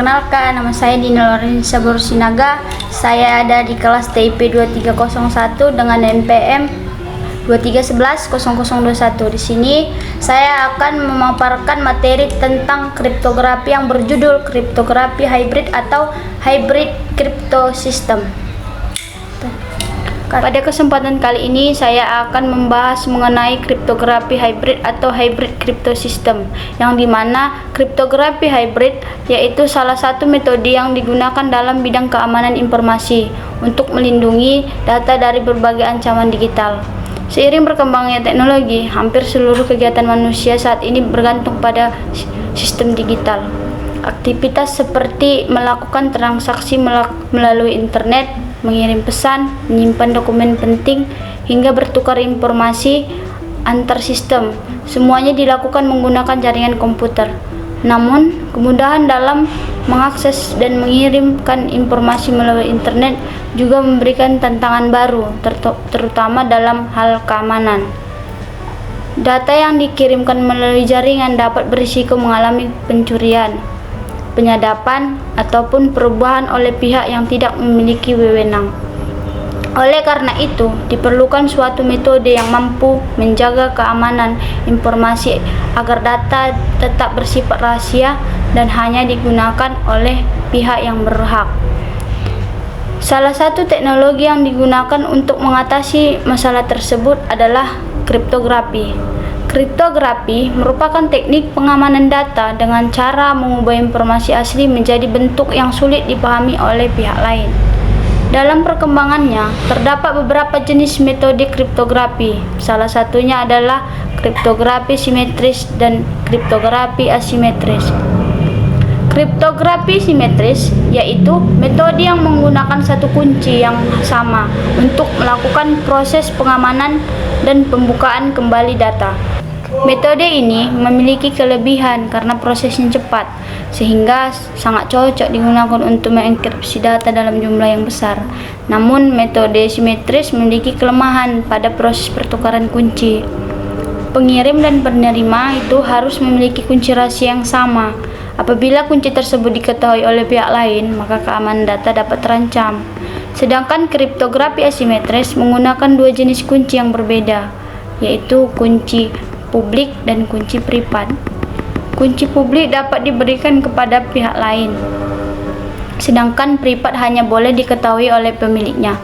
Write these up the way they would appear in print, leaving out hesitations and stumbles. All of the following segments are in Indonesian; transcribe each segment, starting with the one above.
Perkenalkan, nama saya Dina Lorenza Borsinaga. Saya ada di kelas TIP 2301 dengan NPM 23110021. Di sini saya akan memaparkan materi tentang kriptografi yang berjudul kriptografi hybrid atau hybrid crypto system. Pada kesempatan kali ini saya akan membahas mengenai kriptografi hybrid atau hybrid crypto system, yang dimana kriptografi hybrid yaitu salah satu metode yang digunakan dalam bidang keamanan informasi untuk melindungi data dari berbagai ancaman digital. Seiring berkembangnya teknologi, hampir seluruh kegiatan manusia saat ini bergantung pada sistem digital. Aktivitas seperti melakukan transaksi melalui internet, mengirim pesan, menyimpan dokumen penting, hingga bertukar informasi antar sistem, semuanya dilakukan menggunakan jaringan komputer. Namun, kemudahan dalam mengakses dan mengirimkan informasi melalui internet juga memberikan tantangan baru, terutama dalam hal keamanan. Data yang dikirimkan melalui jaringan dapat berisiko mengalami pencurian, penyadapan, ataupun perubahan oleh pihak yang tidak memiliki wewenang. Oleh karena itu, diperlukan suatu metode yang mampu menjaga keamanan informasi agar data tetap bersifat rahasia dan hanya digunakan oleh pihak yang berhak. Salah satu teknologi yang digunakan untuk mengatasi masalah tersebut adalah kriptografi. Kriptografi merupakan teknik pengamanan data dengan cara mengubah informasi asli menjadi bentuk yang sulit dipahami oleh pihak lain. Dalam perkembangannya, terdapat beberapa jenis metode kriptografi. Salah satunya adalah kriptografi simetris dan kriptografi asimetris. Kriptografi simetris yaitu metode yang menggunakan satu kunci yang sama untuk melakukan proses pengamanan dan pembukaan kembali data. Metode ini memiliki kelebihan karena prosesnya cepat, sehingga sangat cocok digunakan untuk mengenkripsi data dalam jumlah yang besar. Namun, metode simetris memiliki kelemahan pada proses pertukaran kunci. Pengirim dan penerima itu harus memiliki kunci rahasia yang sama. Apabila kunci tersebut diketahui oleh pihak lain, maka keamanan data dapat terancam. Sedangkan kriptografi asimetris menggunakan dua jenis kunci yang berbeda, yaitu kunci publik dan kunci privat. Kunci publik dapat diberikan kepada pihak lain, sedangkan privat hanya boleh diketahui oleh pemiliknya.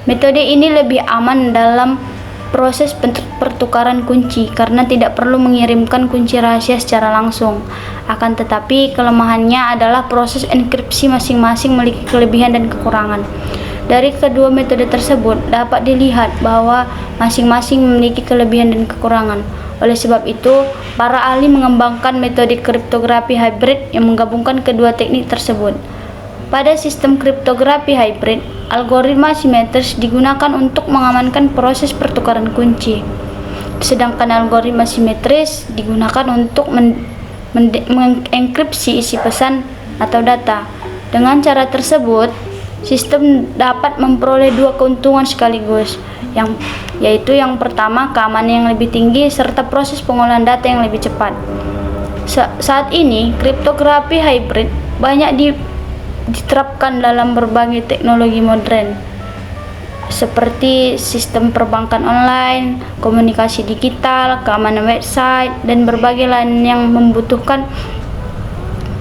Metode ini lebih aman dalam proses pertukaran kunci karena tidak perlu mengirimkan kunci rahasia secara langsung. Akan tetapi, kelemahannya adalah proses enkripsi masing-masing memiliki kelebihan dan kekurangan. Dari kedua metode tersebut dapat dilihat bahwa masing-masing memiliki kelebihan dan kekurangan. Oleh sebab itu, para ahli mengembangkan metode kriptografi hybrid yang menggabungkan kedua teknik tersebut. Pada sistem kriptografi hybrid, algoritma simetris digunakan untuk mengamankan proses pertukaran kunci. Sedangkan algoritma simetris digunakan untuk mengenkripsi isi pesan atau data. Dengan cara tersebut, sistem dapat memperoleh dua keuntungan sekaligus, yaitu yang pertama, keamanan yang lebih tinggi serta proses pengolahan data yang lebih cepat. Saat ini, kriptografi hybrid banyak diterapkan dalam berbagai teknologi modern, seperti sistem perbankan online, komunikasi digital, keamanan website, dan berbagai lain yang membutuhkan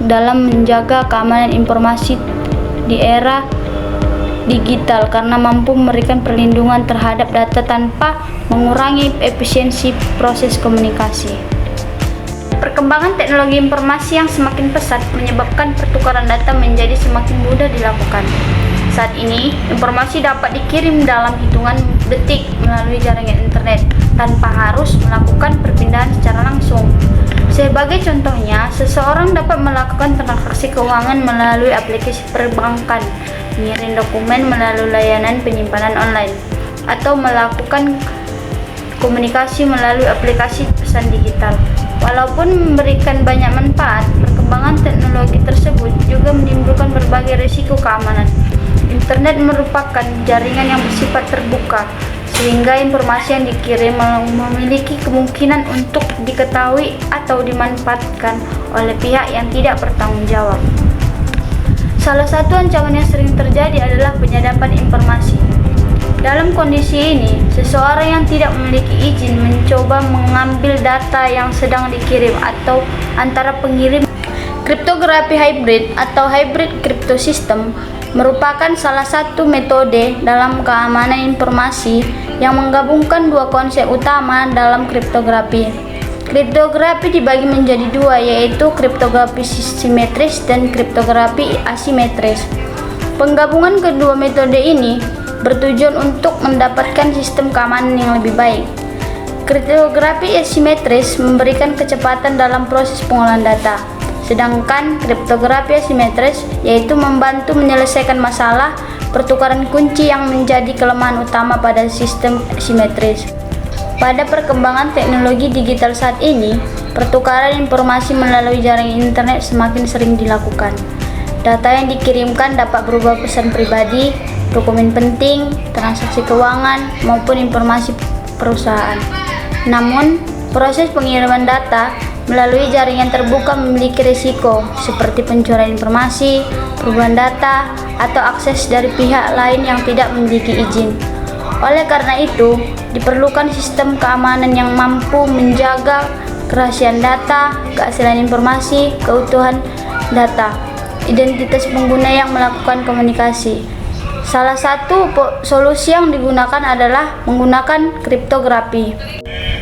dalam menjaga keamanan informasi di era digital karena mampu memberikan perlindungan terhadap data tanpa mengurangi efisiensi proses komunikasi. Perkembangan teknologi informasi yang semakin pesat menyebabkan pertukaran data menjadi semakin mudah dilakukan. Saat ini, informasi dapat dikirim dalam hitungan detik melalui jaringan internet tanpa harus melakukan perpindahan secara langsung. Sebagai contohnya, seseorang dapat melakukan transaksi keuangan melalui aplikasi perbankan, mengirim dokumen melalui layanan penyimpanan online, atau melakukan komunikasi melalui aplikasi pesan digital. Walaupun memberikan banyak manfaat, perkembangan teknologi tersebut juga menimbulkan berbagai risiko keamanan. Internet merupakan jaringan yang bersifat terbuka, sehingga informasi yang dikirim memiliki kemungkinan untuk diketahui atau dimanfaatkan oleh pihak yang tidak bertanggung jawab. Salah satu ancaman yang sering terjadi adalah penyadapan informasi. Dalam kondisi ini, seseorang yang tidak memiliki izin mencoba mengambil data yang sedang dikirim atau antara pengirim. Kriptografi hybrid atau hybrid crypto system merupakan salah satu metode dalam keamanan informasi yang menggabungkan dua konsep utama dalam kriptografi. Kriptografi dibagi menjadi dua, yaitu kriptografi simetris dan kriptografi asimetris. Penggabungan kedua metode ini bertujuan untuk mendapatkan sistem keamanan yang lebih baik. Kriptografi asimetris memberikan kecepatan dalam proses pengolahan data, sedangkan kriptografi asimetris yaitu membantu menyelesaikan masalah pertukaran kunci yang menjadi kelemahan utama pada sistem asimetris. Pada perkembangan teknologi digital saat ini, pertukaran informasi melalui jaringan internet semakin sering dilakukan. Data yang dikirimkan dapat berupa pesan pribadi, dokumen penting, transaksi keuangan, maupun informasi perusahaan. Namun, proses pengiriman data melalui jaringan terbuka memiliki risiko seperti pencurian informasi, perubahan data, atau akses dari pihak lain yang tidak memiliki izin. Oleh karena itu, diperlukan sistem keamanan yang mampu menjaga kerahasiaan data, keaslian informasi, keutuhan data, identitas pengguna yang melakukan komunikasi. Salah satu solusi yang digunakan adalah menggunakan kriptografi,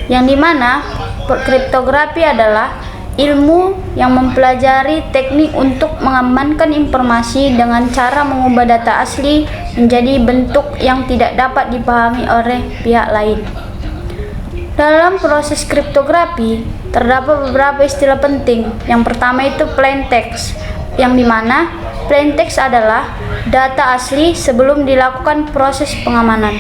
yang dimana kriptografi adalah ilmu yang mempelajari teknik untuk mengamankan informasi dengan cara mengubah data asli menjadi bentuk yang tidak dapat dipahami oleh pihak lain. Dalam proses kriptografi terdapat beberapa istilah penting. Yang pertama itu plain text, yang dimana plain text adalah data asli sebelum dilakukan proses pengamanan.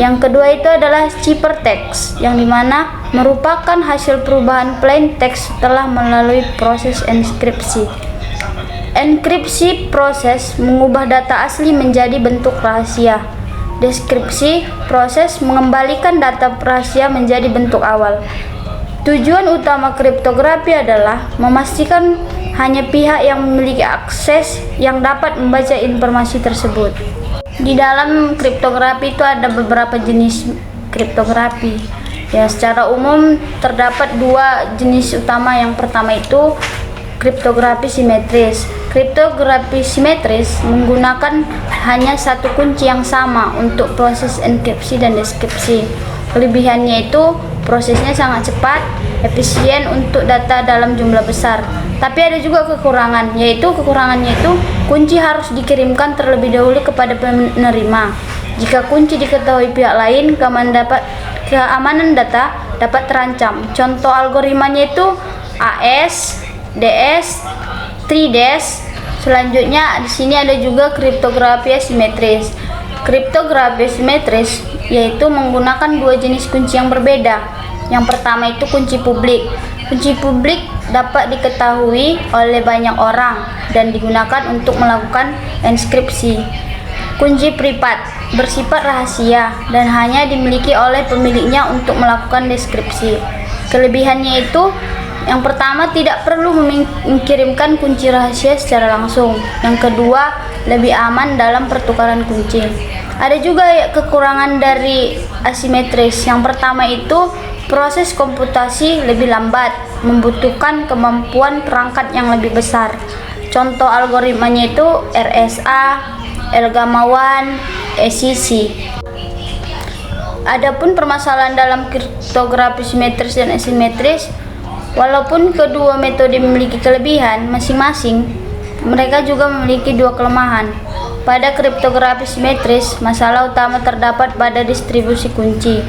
Yang kedua itu adalah ciphertext, yang dimana merupakan hasil perubahan plain text setelah melalui proses enkripsi. Enkripsi proses mengubah data asli menjadi bentuk rahasia. Deskripsi proses mengembalikan data rahasia menjadi bentuk awal. Tujuan utama kriptografi adalah memastikan hanya pihak yang memiliki akses yang dapat membaca informasi tersebut. Di dalam kriptografi itu ada beberapa jenis kriptografi. Ya, secara umum terdapat dua jenis utama. Yang pertama itu kriptografi simetris. Kriptografi simetris menggunakan hanya satu kunci yang sama untuk proses enkripsi dan deskripsi. Kelebihannya itu prosesnya sangat cepat, efisien untuk data dalam jumlah besar. Tapi ada juga kekurangan, yaitu kekurangannya itu kunci harus dikirimkan terlebih dahulu kepada penerima. Jika kunci diketahui pihak lain, keamanan data dapat terancam. Contoh algoritmanya itu AES, DS, 3DS. Selanjutnya di sini ada juga kriptografi asimetris. Kriptografi asimetris yaitu menggunakan dua jenis kunci yang berbeda. Yang pertama itu kunci publik. Kunci publik dapat diketahui oleh banyak orang dan digunakan untuk melakukan enkripsi. Kunci privat bersifat rahasia dan hanya dimiliki oleh pemiliknya untuk melakukan deskripsi. Kelebihannya itu yang pertama, tidak perlu mengirimkan kunci rahasia secara langsung. Yang kedua, lebih aman dalam pertukaran kunci. Ada juga kekurangan dari asimetris. Yang pertama itu proses komputasi lebih lambat, membutuhkan kemampuan perangkat yang lebih besar. Contoh algoritmanya itu RSA, ELGAMA1, ECC. Adapun permasalahan dalam kriptografi simetris dan asimetris, walaupun kedua metode memiliki kelebihan masing-masing, mereka juga memiliki dua kelemahan. Pada kriptografi simetris, masalah utama terdapat pada distribusi kunci.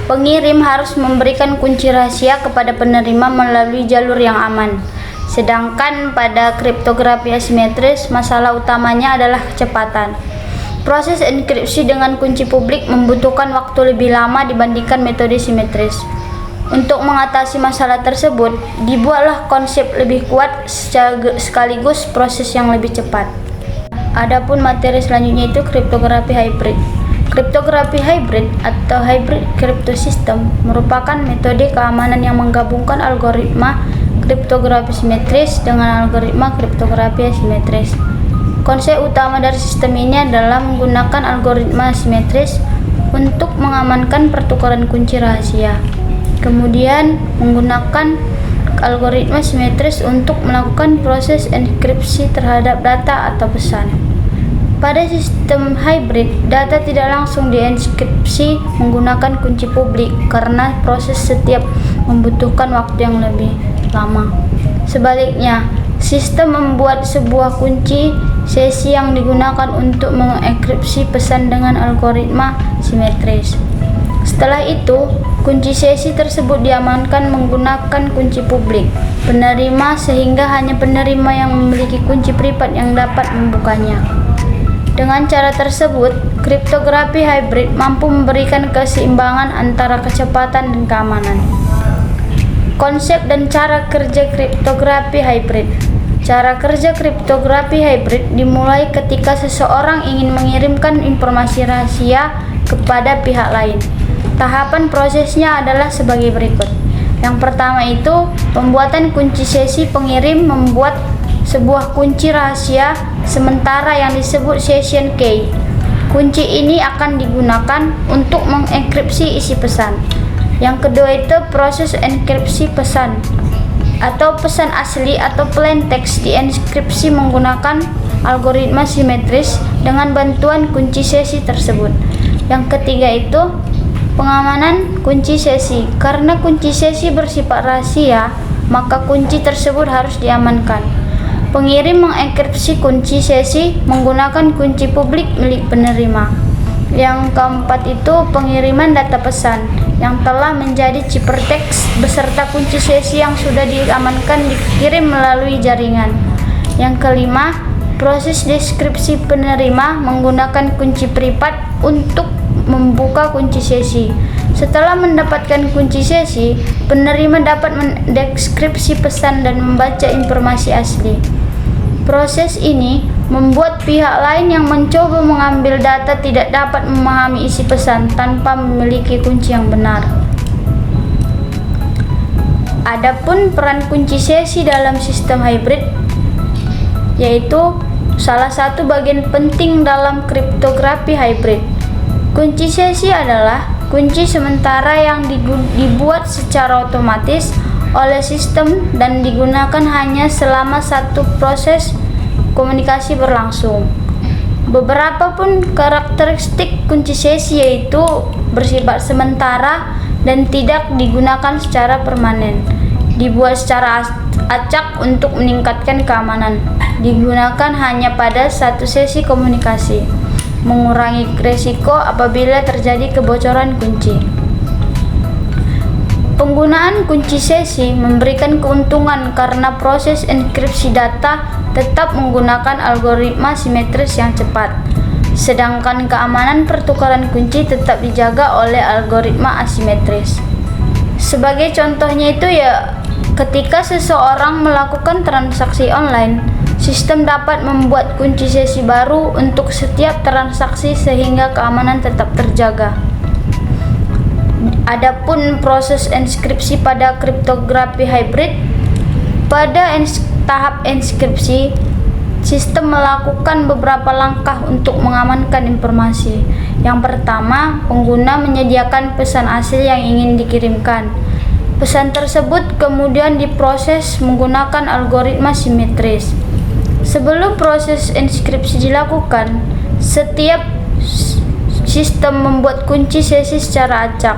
Pengirim harus memberikan kunci rahasia kepada penerima melalui jalur yang aman. Sedangkan pada kriptografi asimetris, masalah utamanya adalah kecepatan. Proses enkripsi dengan kunci publik membutuhkan waktu lebih lama dibandingkan metode simetris. Untuk mengatasi masalah tersebut, dibuatlah konsep lebih kuat sekaligus proses yang lebih cepat. Adapun materi selanjutnya itu kriptografi hybrid. Kriptografi hybrid atau hybrid crypto system merupakan metode keamanan yang menggabungkan algoritma kriptografi simetris dengan algoritma kriptografi asimetris. Konsep utama dari sistem ini adalah menggunakan algoritma asimetris untuk mengamankan pertukaran kunci rahasia. Kemudian menggunakan algoritma simetris untuk melakukan proses enkripsi terhadap data atau pesan. Pada sistem hybrid, data tidak langsung dienkripsi menggunakan kunci publik karena proses setiap membutuhkan waktu yang lebih lama. Sebaliknya, sistem membuat sebuah kunci sesi yang digunakan untuk mengenkripsi pesan dengan algoritma simetris. Setelah itu, kunci sesi tersebut diamankan menggunakan kunci publik penerima sehingga hanya penerima yang memiliki kunci privat yang dapat membukanya. Dengan cara tersebut, kriptografi hybrid mampu memberikan keseimbangan antara kecepatan dan keamanan. Konsep dan cara kerja kriptografi hybrid. Cara kerja kriptografi hybrid dimulai ketika seseorang ingin mengirimkan informasi rahasia kepada pihak lain. Tahapan prosesnya adalah sebagai berikut. Yang pertama itu, pembuatan kunci sesi pengirim membuat sebuah kunci rahasia sementara yang disebut session key. Kunci ini akan digunakan untuk mengenkripsi isi pesan. Yang kedua itu proses enkripsi pesan atau pesan asli atau plain text dienkripsi menggunakan algoritma simetris dengan bantuan kunci sesi tersebut. Yang ketiga itu pengamanan kunci sesi. Karena kunci sesi bersifat rahasia, maka kunci tersebut harus diamankan. Pengirim mengenkripsi kunci sesi menggunakan kunci publik milik penerima. Yang keempat itu pengiriman data pesan yang telah menjadi ciphertext beserta kunci sesi yang sudah diamankan dikirim melalui jaringan. Yang kelima, proses deskripsi penerima menggunakan kunci privat untuk membuka kunci sesi. Setelah mendapatkan kunci sesi, penerima dapat mendeskripsi pesan dan membaca informasi asli. Proses ini membuat pihak lain yang mencoba mengambil data tidak dapat memahami isi pesan tanpa memiliki kunci yang benar. Adapun peran kunci sesi dalam sistem hybrid yaitu salah satu bagian penting dalam kriptografi hybrid. Kunci sesi adalah kunci sementara yang dibuat secara otomatis oleh sistem dan digunakan hanya selama satu proses komunikasi berlangsung. Beberapa pun karakteristik kunci sesi yaitu bersifat sementara dan tidak digunakan secara permanen, dibuat secara acak untuk meningkatkan keamanan, digunakan hanya pada satu sesi komunikasi, mengurangi risiko apabila terjadi kebocoran kunci. Penggunaan kunci sesi memberikan keuntungan karena proses enkripsi data tetap menggunakan algoritma simetris yang cepat, sedangkan keamanan pertukaran kunci tetap dijaga oleh algoritma asimetris. Sebagai contohnya itu ya, ketika seseorang melakukan transaksi online, sistem dapat membuat kunci sesi baru untuk setiap transaksi sehingga keamanan tetap terjaga. Adapun proses enkripsi pada kriptografi hybrid, pada tahap enkripsi, sistem melakukan beberapa langkah untuk mengamankan informasi. Yang pertama, pengguna menyediakan pesan asli yang ingin dikirimkan. Pesan tersebut kemudian diproses menggunakan algoritma simetris. Sebelum proses enkripsi dilakukan, setiap sistem membuat kunci sesi secara acak.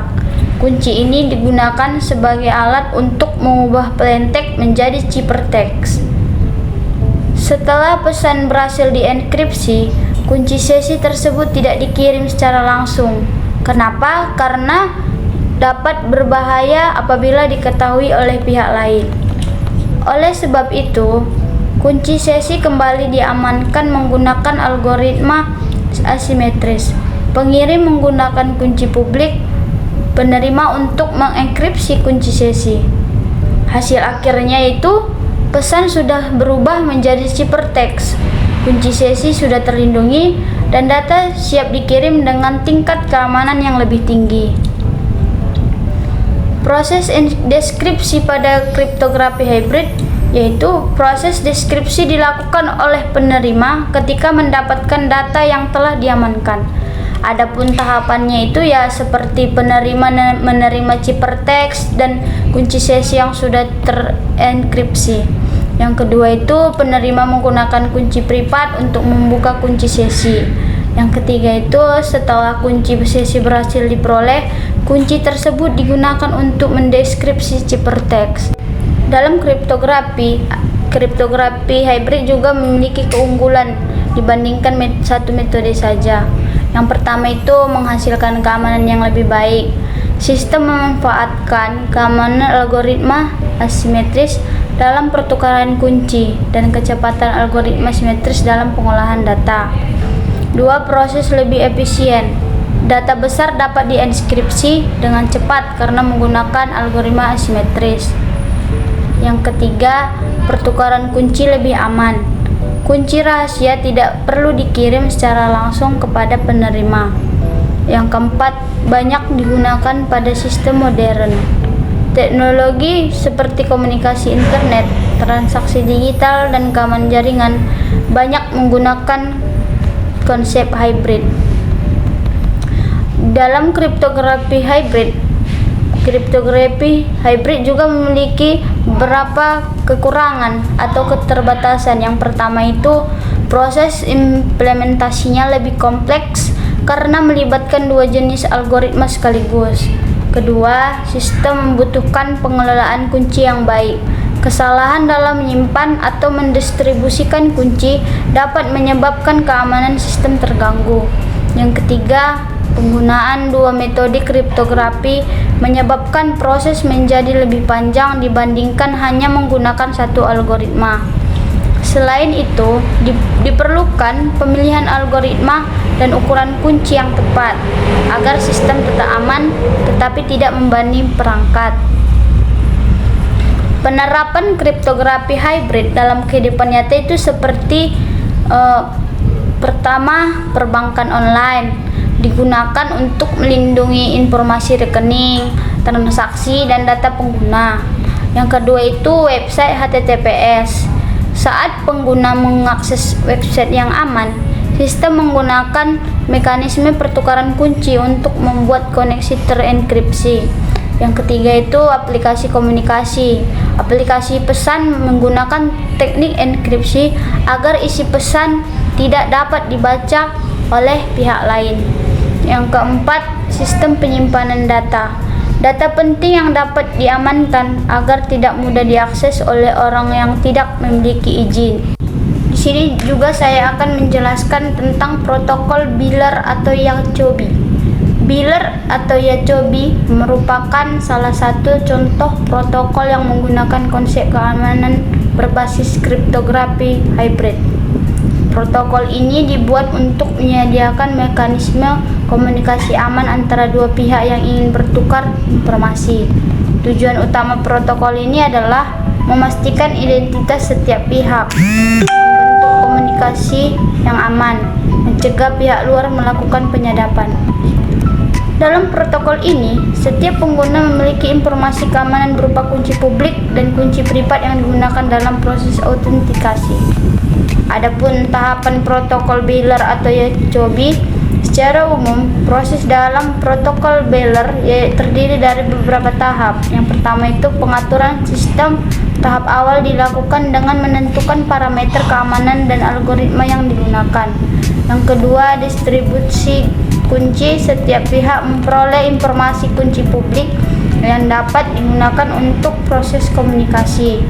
Kunci ini digunakan sebagai alat untuk mengubah plain text menjadi ciphertext. Setelah pesan berhasil dienkripsi, kunci sesi tersebut tidak dikirim secara langsung. Kenapa? Karena dapat berbahaya apabila diketahui oleh pihak lain. Oleh sebab itu, kunci sesi kembali diamankan menggunakan algoritma asimetris. Pengirim menggunakan kunci publik penerima untuk mengenkripsi kunci sesi. Hasil akhirnya itu pesan sudah berubah menjadi ciphertext. Kunci sesi sudah terlindungi dan data siap dikirim dengan tingkat keamanan yang lebih tinggi. Proses deskripsi pada kriptografi hybrid yaitu proses deskripsi dilakukan oleh penerima ketika mendapatkan data yang telah diamankan. Adapun tahapannya itu ya seperti penerima menerima ciphertext dan kunci sesi yang sudah terenkripsi. Yang kedua itu penerima menggunakan kunci privat untuk membuka kunci sesi. Yang ketiga itu setelah kunci sesi berhasil diperoleh, kunci tersebut digunakan untuk mendeskripsi ciphertext. Dalam kriptografi hybrid juga memiliki keunggulan dibandingkan satu metode saja. Yang pertama itu menghasilkan keamanan yang lebih baik. Sistem memanfaatkan keamanan algoritma asimetris dalam pertukaran kunci dan kecepatan algoritma simetris dalam pengolahan data. 2. Proses lebih efisien. Data besar dapat dienkripsi dengan cepat karena menggunakan algoritma asimetris. Yang ketiga, pertukaran kunci lebih aman. Kunci rahasia tidak perlu dikirim secara langsung kepada penerima. Yang keempat, banyak digunakan pada sistem modern. Teknologi seperti komunikasi internet, transaksi digital, dan keamanan jaringan banyak menggunakan konsep hybrid. Dalam kriptografi hybrid juga memiliki beberapa kekurangan atau keterbatasan. Yang pertama itu proses implementasinya lebih kompleks karena melibatkan dua jenis algoritma sekaligus. Kedua, sistem membutuhkan pengelolaan kunci yang baik. Kesalahan dalam menyimpan atau mendistribusikan kunci dapat menyebabkan keamanan sistem terganggu. Yang ketiga, penggunaan dua metode kriptografi menyebabkan proses menjadi lebih panjang dibandingkan hanya menggunakan satu algoritma. Selain itu, diperlukan pemilihan algoritma dan ukuran kunci yang tepat agar sistem tetap aman tetapi tidak membebani perangkat. Penerapan kriptografi hybrid dalam kehidupan nyata itu seperti pertama, perbankan online digunakan untuk melindungi informasi rekening, transaksi, dan data pengguna. Yang kedua itu website HTTPS. Saat pengguna mengakses website yang aman, sistem menggunakan mekanisme pertukaran kunci untuk membuat koneksi terenkripsi. Yang ketiga itu aplikasi komunikasi. Aplikasi pesan menggunakan teknik enkripsi agar isi pesan tidak dapat dibaca oleh pihak lain. Yang keempat, sistem penyimpanan data. Data penting yang dapat diamankan agar tidak mudah diakses oleh orang yang tidak memiliki izin. Di sini juga saya akan menjelaskan tentang protokol Bealer atau Yacobi. Bealer atau Yacobi merupakan salah satu contoh protokol yang menggunakan konsep keamanan berbasis kriptografi hybrid. Protokol ini dibuat untuk menyediakan mekanisme komunikasi aman antara dua pihak yang ingin bertukar informasi. Tujuan utama protokol ini adalah memastikan identitas setiap pihak, membentuk komunikasi yang aman, mencegah pihak luar melakukan penyadapan. Dalam protokol ini, setiap pengguna memiliki informasi keamanan berupa kunci publik dan kunci privat yang digunakan dalam proses autentikasi. Adapun tahapan protokol Bealer atau Yacobi, secara umum proses dalam protokol Bealer terdiri dari beberapa tahap. Yang pertama itu pengaturan sistem. Tahap awal dilakukan dengan menentukan parameter keamanan dan algoritma yang digunakan. Yang kedua, distribusi kunci. Setiap pihak memperoleh informasi kunci publik yang dapat digunakan untuk proses komunikasi.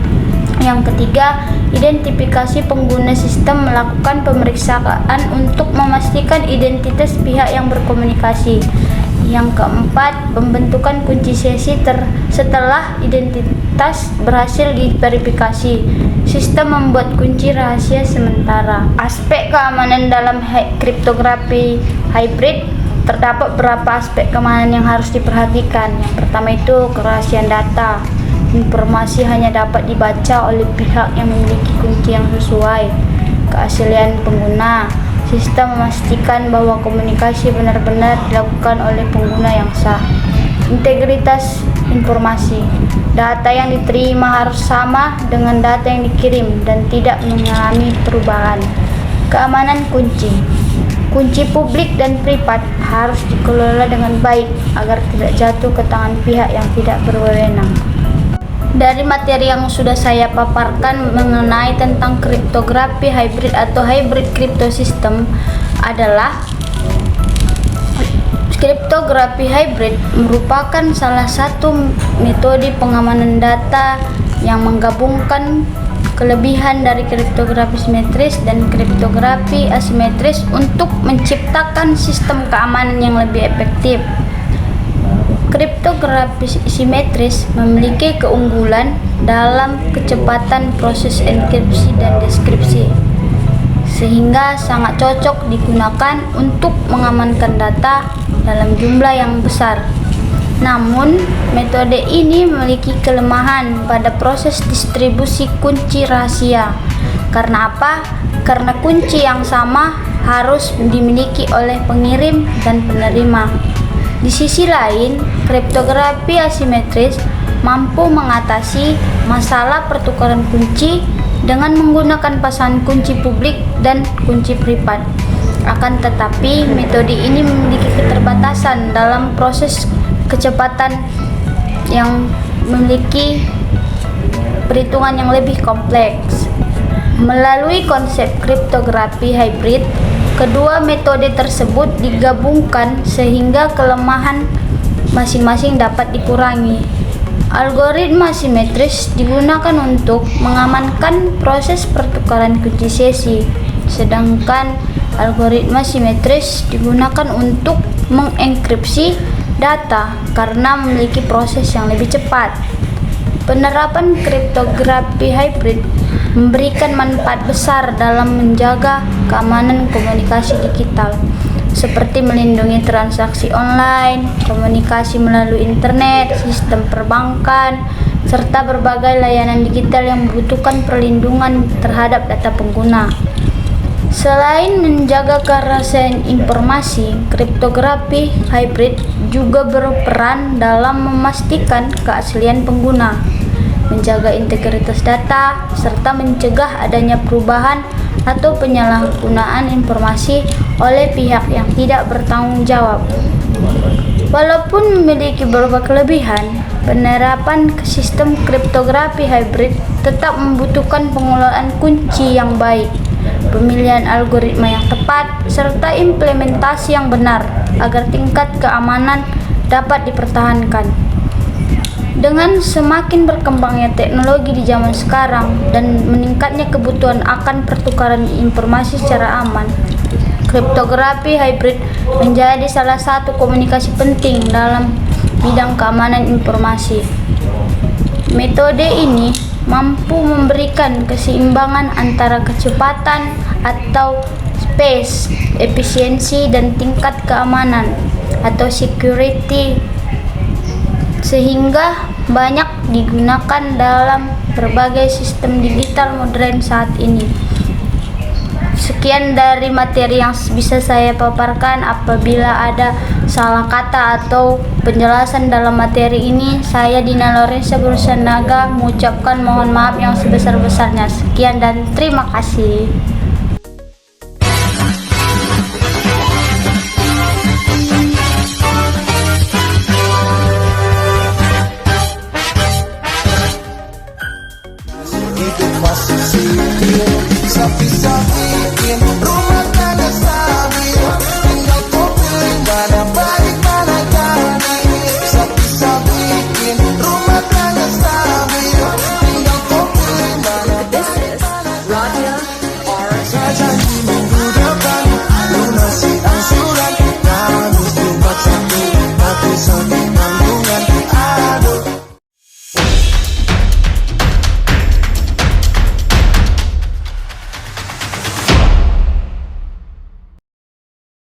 Yang ketiga, identifikasi pengguna. Sistem melakukan pemeriksaan untuk memastikan identitas pihak yang berkomunikasi. Yang keempat, pembentukan kunci sesi. Setelah identitas berhasil diverifikasi, sistem membuat kunci rahasia sementara. Aspek keamanan dalam kriptografi hybrid terdapat beberapa aspek keamanan yang harus diperhatikan. Yang pertama itu kerahasiaan data. Informasi hanya dapat dibaca oleh pihak yang memiliki kunci yang sesuai. Keaslian pengguna. Sistem memastikan bahwa komunikasi benar-benar dilakukan oleh pengguna yang sah. Integritas informasi. Data yang diterima harus sama dengan data yang dikirim dan tidak mengalami perubahan. Keamanan kunci. Kunci publik dan privat harus dikelola dengan baik agar tidak jatuh ke tangan pihak yang tidak berwenang. Dari materi yang sudah saya paparkan mengenai tentang kriptografi hybrid atau hybrid crypto system adalah kriptografi hybrid merupakan salah satu metode pengamanan data yang menggabungkan kelebihan dari kriptografi simetris dan kriptografi asimetris untuk menciptakan sistem keamanan yang lebih efektif. Kriptografi simetris memiliki keunggulan dalam kecepatan proses enkripsi dan deskripsi, sehingga sangat cocok digunakan untuk mengamankan data dalam jumlah yang besar. Namun, metode ini memiliki kelemahan pada proses distribusi kunci rahasia. Karena apa? Karena kunci yang sama harus dimiliki oleh pengirim dan penerima. Di sisi lain, kriptografi asimetris mampu mengatasi masalah pertukaran kunci dengan menggunakan pasangan kunci publik dan kunci privat. Akan tetapi, metode ini memiliki keterbatasan dalam proses kecepatan yang memiliki perhitungan yang lebih kompleks. Melalui konsep kriptografi hybrid, kedua metode tersebut digabungkan sehingga kelemahan masing-masing dapat dikurangi. Algoritma simetris digunakan untuk mengamankan proses pertukaran kunci sesi, sedangkan algoritma simetris digunakan untuk mengenkripsi data karena memiliki proses yang lebih cepat. Penerapan kriptografi hybrid memberikan manfaat besar dalam menjaga keamanan komunikasi digital, seperti melindungi transaksi online, komunikasi melalui internet, sistem perbankan, serta berbagai layanan digital yang membutuhkan perlindungan terhadap data pengguna. Selain menjaga kerahasiaan informasi, kriptografi hybrid juga berperan dalam memastikan keaslian pengguna, menjaga integritas data, serta mencegah adanya perubahan atau penyalahgunaan informasi oleh pihak yang tidak bertanggung jawab. Walaupun memiliki beberapa kelebihan, penerapan sistem kriptografi hybrid tetap membutuhkan pengelolaan kunci yang baik, pemilihan algoritma yang tepat, serta implementasi yang benar agar tingkat keamanan dapat dipertahankan. Dengan semakin berkembangnya teknologi di zaman sekarang dan meningkatnya kebutuhan akan pertukaran informasi secara aman, kriptografi hybrid menjadi salah satu komunikasi penting dalam bidang keamanan informasi. Metode ini mampu memberikan keseimbangan antara kecepatan atau space, efisiensi, dan tingkat keamanan atau security, sehingga banyak digunakan dalam berbagai sistem digital modern saat ini. Sekian dari materi yang bisa saya paparkan. Apabila ada salah kata atau penjelasan dalam materi ini, saya Dina Lorenza Bersanaga mengucapkan mohon maaf yang sebesar-besarnya. Sekian dan terima kasih.